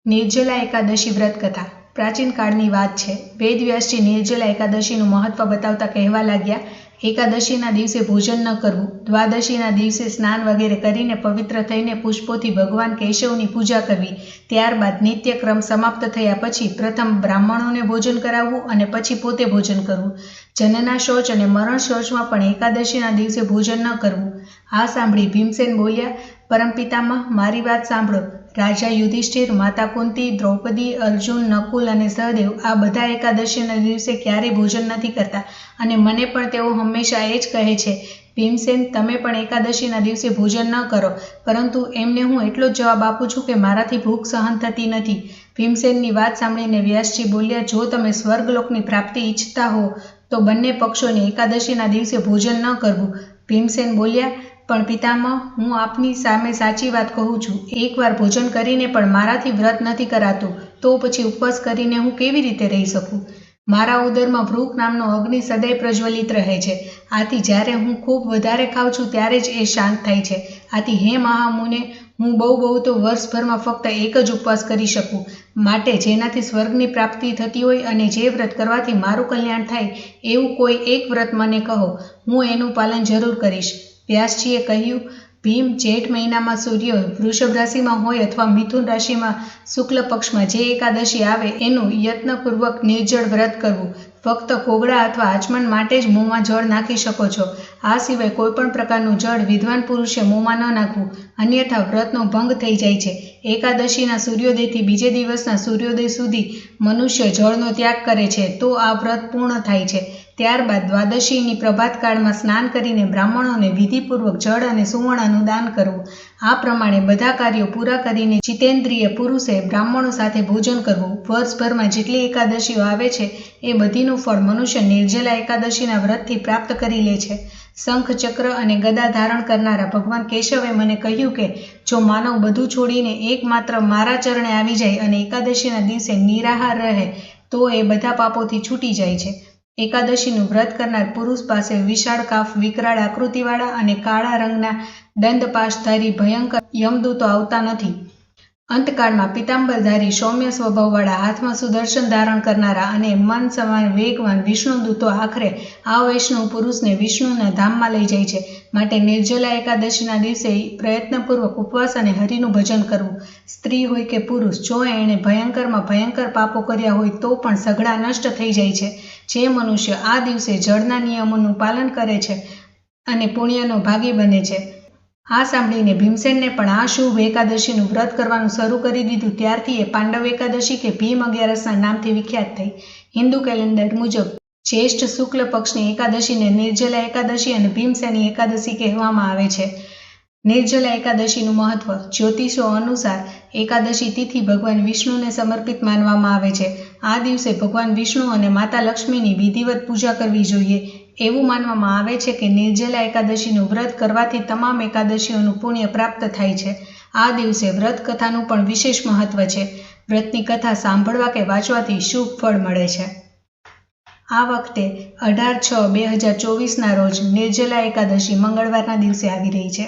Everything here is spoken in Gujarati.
નિર્જલા એકાદશી વ્રત કથા પ્રાચીન કાળની વાત છે. વેદવ્યાસજી નિર્જલા એકાદશીનું મહત્વ બતાવતા કહેવા લાગ્યા, એકાદશીના દિવસે ભોજન ન કરવું. દ્વાદશીના દિવસે સ્નાન વગેરે કરીને પવિત્ર થઈને પુષ્પોથી ભગવાન કેશવની પૂજા કરવી. ત્યારબાદ નિત્યક્રમ સમાપ્ત થયા પછી પ્રથમ બ્રાહ્મણોને ભોજન કરાવવું અને પછી પોતે ભોજન કરવું. જનના શૌચ અને મરણ શૌચમાં પણ એકાદશીના દિવસે ભોજન ન કરવું. આ સાંભળી ભીમસેન બોલ્યા, પરમપિતામહ, મારી વાત સાંભળો. રાજા યુધિષ્ઠિર, માતા કુંતી, દ્રૌપદી, અર્જુન, નકુલ અને સહદેવ આ બધા એકાદશીના દિવસે ક્યારેય ભોજન નથી કરતા અને મને પણ તેઓ હંમેશા એ જ કહે છે, ભીમસેન, તમે પણ એકાદશીના દિવસે ભોજન ન કરો. પરંતુ એમને હું એટલો જ જવાબ આપું છું કે મારાથી ભૂખ સહન થતી નથી. ભીમસેનની વાત સાંભળીને વ્યાસજી બોલ્યા, જો તમે સ્વર્ગલોકની પ્રાપ્તિ ઈચ્છતા હો તો બંને પક્ષોને એકાદશીના દિવસે ભોજન ન કરવું. ભીમસેન બોલ્યા, પણ પિતામહ, હું આપની સામે સાચી વાત કહું છું. એકવાર ભોજન કરીને પણ મારાથી વ્રત નથી કરાતું, તો પછી ઉપવાસ કરીને હું કેવી રીતે રહી શકું? મારા ઉદરમાં વૃક નામનો અગ્નિ સદાય પ્રજ્વલિત રહે છે. આથી જ્યારે હું ખૂબ વધારે ખાઉં છું ત્યારે જ એ શાંત થાય છે. આથી હે મહામુને, હું બહુ તો વર્ષભરમાં ફક્ત એક જ ઉપવાસ કરી શકું. માટે જેનાથી સ્વર્ગની પ્રાપ્તિ થતી હોય અને જે વ્રત કરવાથી મારું કલ્યાણ થાય એવું કોઈ એક વ્રત મને કહો, હું એનું પાલન જરૂર કરીશ. વ્યાસજીએ કહ્યું, ભીમ, જેઠ મહિનામાં સૂર્ય વૃષભ રાશિમાં હોય અથવા મિથુન રાશિમાં શુક્લ પક્ષમાં જે એકાદશી આવે એનું યત્નપૂર્વક નિર્જળ વ્રત કરવું. ફક્ત કોગળા અથવા આચમન માટે જ મોંમાં જળ નાખી શકો છો. આ સિવાય કોઈપણ પ્રકારનું જળ વિદ્વાન પુરુષે મોંમાં ન નાખવું, અન્યથા વ્રતનો ભંગ થઈ જાય છે. એકાદશીના સૂર્યોદયથી બીજે દિવસના સૂર્યોદય સુધી મનુષ્ય જળનો ત્યાગ કરે છે તો આ વ્રત પૂર્ણ થાય છે. ત્યારબાદ દ્વાદશીની પ્રભાતકાળમાં સ્નાન કરીને બ્રાહ્મણોને વિધિપૂર્વક જળ અને સુવર્ણનું દાન કરવું. આ પ્રમાણે બધા કાર્યો પૂરા કરીને જીતેન્દ્રિય પુરુષે બ્રાહ્મણો સાથે ભોજન કરવું. વર્ષભરમાં જેટલી એકાદશીઓ આવે છે એ બધીનું ફળ મનુષ્ય નિર્જલા એકાદશીના વ્રતથી પ્રાપ્ત કરી લે છે. શંખ, ચક્ર અને ગદા ધારણ કરનારા ભગવાન કેશવે મને કહ્યું કે જો માનવ બધું છોડીને એકમાત્ર મારા ચરણે આવી જાય અને એકાદશીના દિવસે નિરાહાર રહે તો એ બધા પાપોથી છૂટી જાય છે. એકાદશીનું વ્રત કરનાર પુરુષ પાસે વિશાળ કાફ, વિકરાળ આકૃતિવાળા અને કાળા રંગના દંડપાશધારી ભયંકર યમદૂતો આવતા નથી. અંતકાળમાં પીતાંબરધારી સૌમ્ય સ્વભાવવાળા, હાથમાં સુદર્શન ધારણ કરનારા અને મન સમાન વેગવાન વિષ્ણુદૂતો આખરે આ વૈષ્ણવ પુરુષને વિષ્ણુના ધામમાં લઈ જાય છે. માટે નિર્જલા એકાદશીના દિવસે પ્રયત્નપૂર્વક ઉપવાસ અને હરિનું ભજન કરવું. સ્ત્રી હોય કે પુરુષ, જો એણે ભયંકરમાં ભયંકર પાપો કર્યા હોય તો પણ સઘળા નષ્ટ થઈ જાય છે. જે મનુષ્ય આ દિવસે જળના નિયમોનું પાલન કરે છે અને પુણ્યનો ભાગી બને છે. આ સાંભળીને ભીમસેનને પણ આ શુભ એકાદશીનું વ્રત કરવાનું શરૂ કરી દીધું. ત્યારથી એ પાંડવ એકાદશી કે ભીમ અગિયારસના નામથી વિખ્યાત થઈ. હિન્દુ કેલેન્ડર મુજબ જ્યેષ્ઠ શુક્લ પક્ષની એકાદશીને નિર્જલા એકાદશી અને ભીમસેની એકાદશી કહેવામાં આવે છે. નિર્જલા એકાદશીનું મહત્વ. જ્યોતિષો અનુસાર એકાદશી તિથિ ભગવાન વિષ્ણુને સમર્પિત માનવામાં આવે છે. આ દિવસે ભગવાન વિષ્ણુ અને માતા લક્ષ્મીની વિધિવત પૂજા કરવી જોઈએ. એવું માનવામાં આવે છે કે નિર્જલા એકાદશીનું વ્રત કરવાથી તમામ એકાદશીઓનું પુણ્ય પ્રાપ્ત થાય છે. આ દિવસે વ્રત કથાનું પણ વિશેષ મહત્વ છે. વ્રતની કથા સાંભળવા કે વાંચવાથી શુભ ફળ મળે છે. આ વખતે 18/6/2024ના રોજ નિર્જલા એકાદશી મંગળવારના દિવસે આવી રહી છે.